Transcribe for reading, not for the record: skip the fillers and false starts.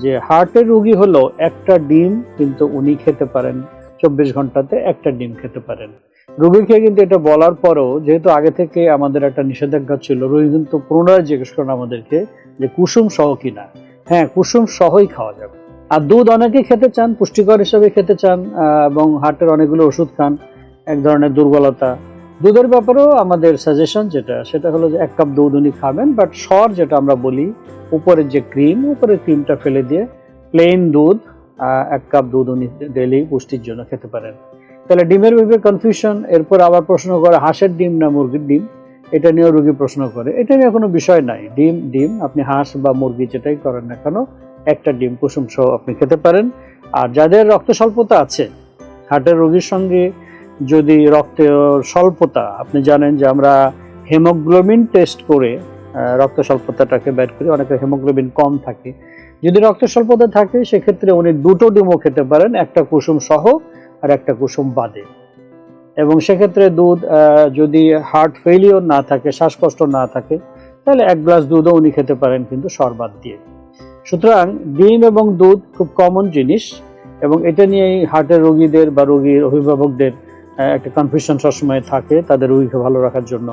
যে হার্টের রোগী হলো একটা ডিম কিন্তু উনি খেতে পারেন, 24 ঘন্টাতে একটা ডিম খেতে পারেন। রোগীকে কিন্তু এটা বলার পরও যেহেতু আগে থেকে আমাদের একটা নিষেধাজ্ঞা ছিল, রোগী কিন্তু পুনরায় জিজ্ঞেস করেন আমাদেরকে যে কুসুম সহ কিনা। হ্যাঁ, কুসুম সহই খাওয়া যাবে। আর দুধ অনেকেই খেতে চান, পুষ্টিকর হিসেবে খেতে চান, এবং হার্টের অনেকগুলো ওষুধ খান এক ধরনের দুর্বলতা। দুধের ব্যাপারেও আমাদের সাজেশন সেটা হলো যে 1 কাপ দুধ উনি খাবেন, বাট সর যেটা আমরা বলি, উপরের যে ক্রিম, উপরের ক্রিমটা ফেলে দিয়ে প্লেন দুধ 1 কাপ দুধ উনি ডেইলি পুষ্টির জন্য খেতে পারেন। তাহলে ডিমের ব্যাপারে কনফিউশন। এরপর আবার প্রশ্ন করে হাঁসের ডিম না মুরগির ডিম, এটা নিয়েও রোগী প্রশ্ন করে। এটা নিয়ে কোনো বিষয় নাই, ডিম আপনি হাঁস বা মুরগি যেটাই করেন না কেন, একটা ডিম কুসুম সহ আপনি খেতে পারেন। আর যাদের রক্ত স্বল্পতা আছে, হার্টের রোগীর সঙ্গে যদি রক্তের স্বল্পতা, আপনি জানেন যে আমরা হেমোগ্লোবিন টেস্ট করে রক্ত স্বল্পতাটাকে বের করি, অনেকের হেমোগ্লোবিন কম থাকে। যদি রক্ত স্বল্পতা থাকে সেক্ষেত্রে উনি দুটো ডিমও খেতে পারেন, একটা কুসুম সহ আর একটা কুসুম বাদে। এবং সেক্ষেত্রে দুধ, যদি হার্ট ফেলিওর না থাকে, শ্বাসকষ্ট না থাকে, তাহলে 1 গ্লাস দুধও উনি খেতে পারেন কিন্তু সর বাদ দিয়ে। সুতরাং ডিম এবং দুধ খুব কমন জিনিস, এবং এটা নিয়েই হার্টের রোগীদের বা রোগীর অভিভাবকদের একটা কনফিউশন সবসময় থাকে তাদের রোগীকে ভালো রাখার জন্য।